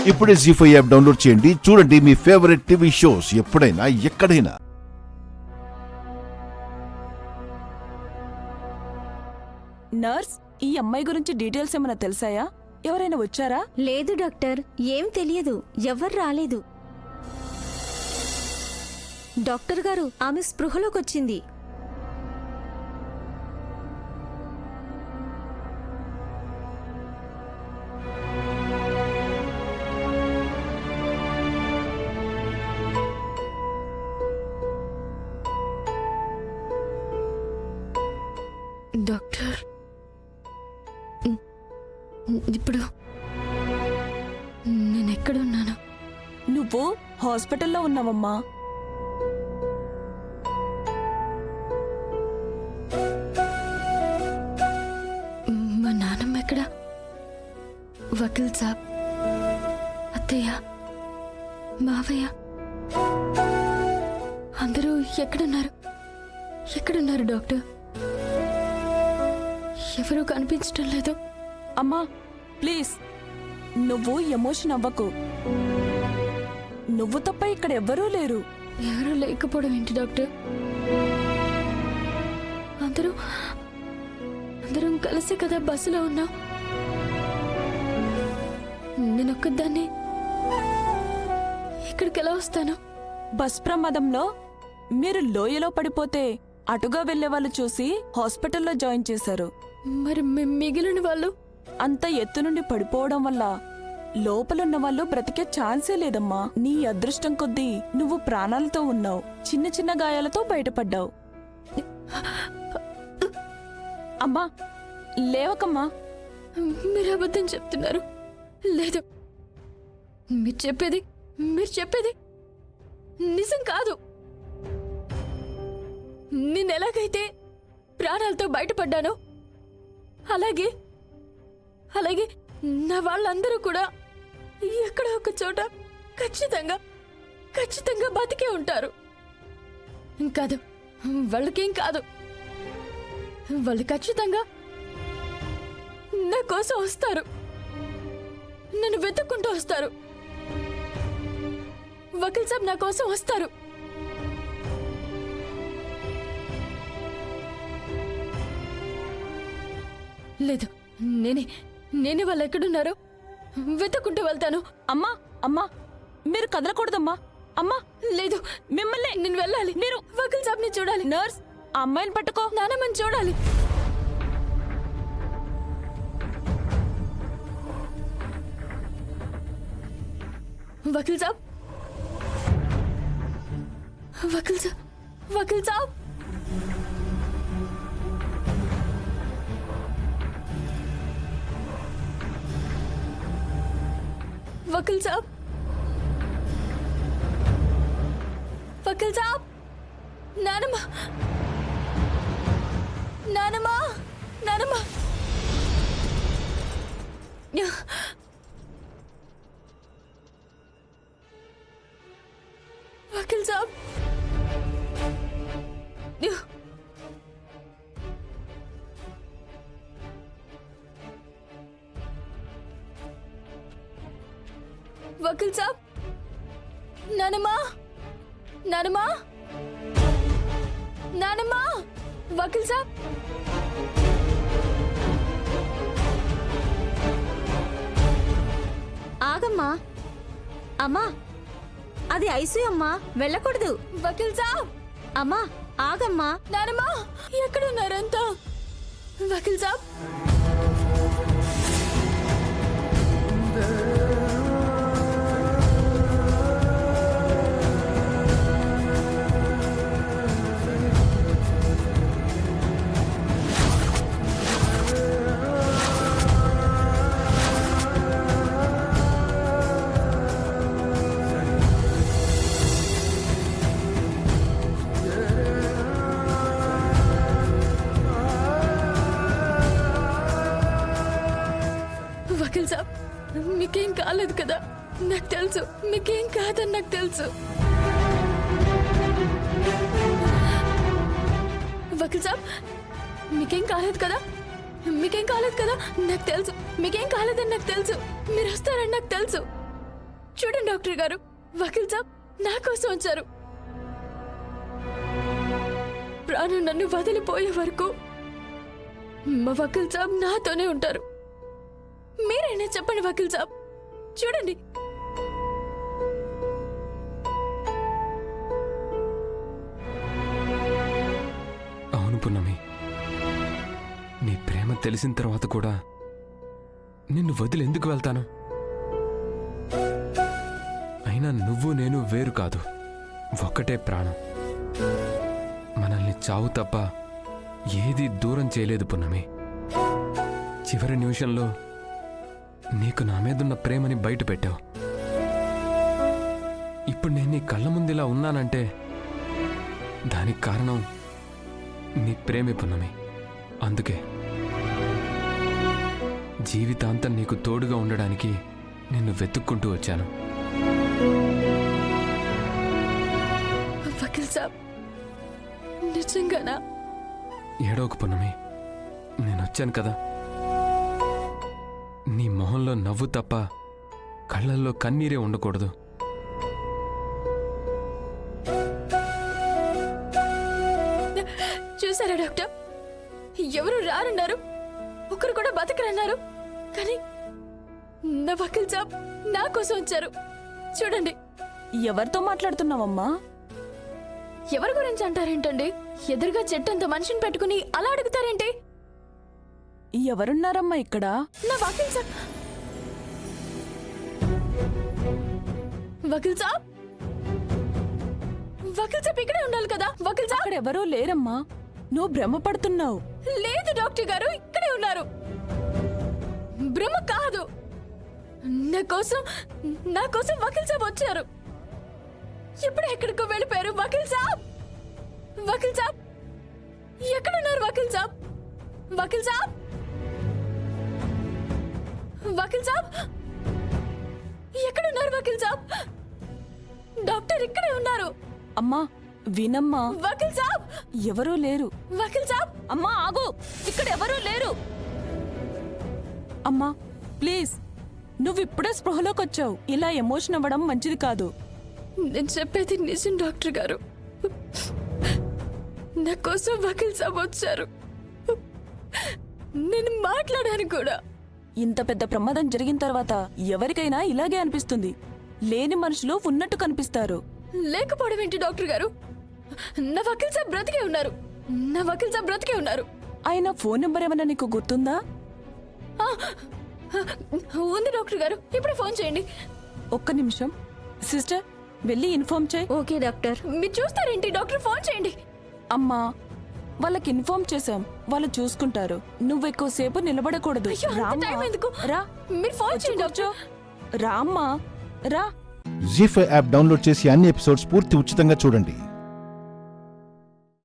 ఇప్పుడే జీ5 app download చేయండి. చూడండి మీ ఫేవరెట్ టీవీ షోస్ ఎప్పుడైనా ఎక్కడైనా. నర్స్, ఈ అమ్మాయి గురించి డీటెయిల్స్ ఏమైనా తెలుసాయా? ఎవరైనా వచ్చారా? లేదు డాక్టర్, ఏం తెలియదు. ఎవ్వరు రాలేదు. డాక్టర్ గారు, ఆమె స్పృహలోకొచ్చింది. డాక్టర్, ఇప్పుడు నేను ఎక్కడున్నాను? నువ్వు హాస్పిటల్లో ఉన్నావమ్మా. మా నాన్నమ్మ ఎక్కడ? వకీల్ సాబ్, అత్తయ్య, మావయ్య అందరూ ఎక్కడున్నారు? ఎక్కడున్నారు డాక్టర్? ఎవరూ కనిపించడం లేదు. అమ్మా ప్లీజ్, నువ్వు ఎమోషన్ అవ్వకు. నువ్వు తప్ప ఇక్కడ ఎవ్వరూ లేరు. ఎవరూ లేకపోవడం ఏంటి డాక్టర్? అందరం కలిసే కదా బస్సులో ఉన్నాం. నేనొక్కదాన్ని ఇక్కడికి ఎలా వస్తాను? బస్ ప్రమాదంలో మీరు లోయలో పడిపోతే అటుగా వెళ్లే వాళ్ళు చూసి హాస్పిటల్లో జాయిన్ చేశారు. మరి మిగిలిన వాళ్ళు? అంత ఎత్తు నుండి పడిపోవడం వల్ల లోపలున్న వాళ్ళు బ్రతికే ఛాన్సే లేదమ్మా. నీ అదృష్టం కొద్దీ నువ్వు ప్రాణాలతో ఉన్నావు. చిన్న చిన్న గాయాలతో బయటపడ్డావు. అమ్మా లేవకమ్మా. మీరు అబద్ధం చెప్తున్నారు. లేదు, మీరు చెప్పేది నిజం కాదు. నేను ఎలాగైతే ప్రాణాలతో బయటపడ్డానో అలాగే నా వాళ్ళందరూ కూడా ఎక్కడో ఒక చోట ఖచ్చితంగా బతికే ఉంటారు. కాదు, వాళ్ళకేం కాదు. వాళ్ళు ఖచ్చితంగా నా కోసం వస్తారు. నన్ను వెతుక్కుంటూ వస్తారు. వకీల్ సాబ్ నా కోసం వస్తారు. లేదు, నేనే వాళ్ళు ఎక్కడున్నారో వెతుక్కుంటూ వెళ్తాను. అమ్మా మీరు కదలకూడదమ్మా. అమ్మా లేదు, మిమ్మల్ని నేను వెళ్ళాలి. మీరు వకీల్ సాబ్ ని చూడాలి. నర్స్, ఆ అమ్మాయిని పట్టుకో. నానమ్మని చూడాలి. వకీల్ సాబ్, వకీల్ సాబ్, వకీల్ సాబ్. वकील साहब, वकील साहब, नानम्मा, नानम्मा, नानम्मा. वकील साहब, वकील साहब, नानम्मा, नानम्मा, नानम्मा, वकील साहब. ఆగమ్మా. అమ్మా, అది ఐసీ అమ్మా, వెళ్ళకూడదు. వకీల్ సాబ్, అమ్మా ఆగమ్మా. నానమ్మా ఎక్కడున్నారంతా? వకీల్ సాబ్, వకీల్ సాబ్, మీకేం కాలేదు కదా? నాకు తెలుసు మీకేం కాదని నాకు తెలుసు. వకీల్ సాబ్, మీకేం కాలేదు కదా? మీకేం కాలేదు కదా? నాకు తెలుసు మీకేం కాలేదని నాకు తెలుసు. మీరు వస్తారని నాకు తెలుసు. చూడండి డాక్టర్ గారు, వకీల్ సాబ్ నా కోసం వచ్చారు. ప్రాణం నన్ను వదిలిపోయే వరకు మా వకీల్ సాబ్ నాతోనే ఉంటారు. మీరైనా చెప్పండి వకీల్ సాబ్. చూడండి, అవును పున్నమి, నీ ప్రేమ తెలిసిన తర్వాత కూడా నిన్ను వదిలి ఎందుకు వెళ్తాను? అయినా నువ్వు నేను వేరు కాదు, ఒక్కటే ప్రాణం. మనల్ని చావు తప్ప ఏది దూరం చేయలేదు పున్నమి. చివరి నిమిషంలో నీకు నా మీదున్న ప్రేమని బయట పెట్టావు. ఇప్పుడు నేను నీ కళ్ళ ముందు ఇలా ఉన్నానంటే దానికి కారణం నీ ప్రేమే పున్నమి. అందుకే జీవితాంతం నీకు తోడుగా ఉండడానికి నిన్ను వెతుక్కుంటూ వచ్చాను. వకీల్ సాబ్ నిజంగానా? ఏడోకు పున్నమి, నేను వచ్చాను కదా. నీ మొహంలో నవ్వు తప్ప కళ్ళల్లో కన్నీరే ఉండకూడదు. చూసారా డాక్టర్, ఎవరు రారన్నారు, ఒకరు కూడా బతకరన్నారు, కానీ నా వకీల్ సాబ్ నా కోసం వచ్చారు. చూడండి, ఎవరితో మాట్లాడుతున్నావమ్మా? ఎవరి గురించి అంటారేంటండి? ఎదురుగా చెట్టంత మనిషిని పెట్టుకుని అలా అడుగుతారేంటి? ఎవరున్నారమ్మా ఇక్కడ? నా వకీల్ సాబ్. వకీల్ సాబ్, వకీల్ సాబ్ ఇక్కడే ఉండాలి కదా. వకీల్ సాబ్ అక్కడ ఎవరూ లేరమ్మా, నువ్వు భ్రమపడుతున్నావు. లేదు డాక్టర్ గారు, ఇక్కడే ఉన్నారు. భ్రమ కాదు, నా కోసం వకీల్ సాబ్ వచ్చారు. ఎప్పుడు ఎక్కడికో వెళ్ళిపోయారు వకీల్ సాబ్. వకీల్ సాబ్ ఎక్కడున్నారు? వకీల్ సాబ్, వకీల్ సాబ్, వకీల్ సాబ్ ఎక్కడున్నారు? వకీల్ సాబ్, డాక్టర్ ఇక్కడే ఉన్నారు. అమ్మా వినమ్మా, వకీల్ సాబ్, ఎవరూ లేరు. వకీల్ సాబ్, అమ్మా ఆగు, ఇక్కడ ఎవరూ లేరు. అమ్మా ప్లీజ్, నువ్వు ఇప్పుడే స్పృహలోకి వచ్చావు. ఇలా ఎమోషన్ అవ్వడం మంచిది కాదు. నేను చెప్పేది నిజం డాక్టర్ గారు. నా కోసం వకీల్ సాబ్ వచ్చారు. నేను మాట్లాడాను కూడా. ఇంత పెద్ద ప్రమాదం జరిగిన తర్వాత ఎవరికైనా ఇలాగే అనిపిస్తుంది. లేని మనుషులు ఉన్నట్టు కనిపిస్తారు. లేకపోవడం ఏంటి డాక్టర్ గారు? నా వకీల్ సాబ్ బ్రతికే ఉన్నారు. నా వకీల్ సాబ్ బ్రతికే ఉన్నారు. ఆయన ఫోన్ నెంబర్ ఏమైనా నీకు గుర్తుందా? ఆ, ఉంది డాక్టర్ గారు, ఇప్పుడే ఫోన్ చేయండి. ఒక్క నిమిషం సిస్టర్, వెళ్ళి ఇన్ఫార్మ్ చేయి. Okay doctor. మీరు చూస్తారేంటి? డాక్టర్ ఫోన్ చేయండి. అమ్మా వాళ్ళకి ఇన్ఫార్మ్ చేశాం, వాళ్ళు చూసుకుంటారు. నువ్వు ఎక్కువసేపు నిలబడకూడదు. అయ్యో, అంత రామ్మా. టైం ఎందుకు? రా, మీరు ఫోన్ వచ్చి చేయండి కూర్చో. డాక్టర్. రామ్మా రా. జీ5 యాప్ డౌన్లోడ్ చేసి అన్ని ఎపిసోడ్స్ పూర్తి ఉచితంగా చూడండి.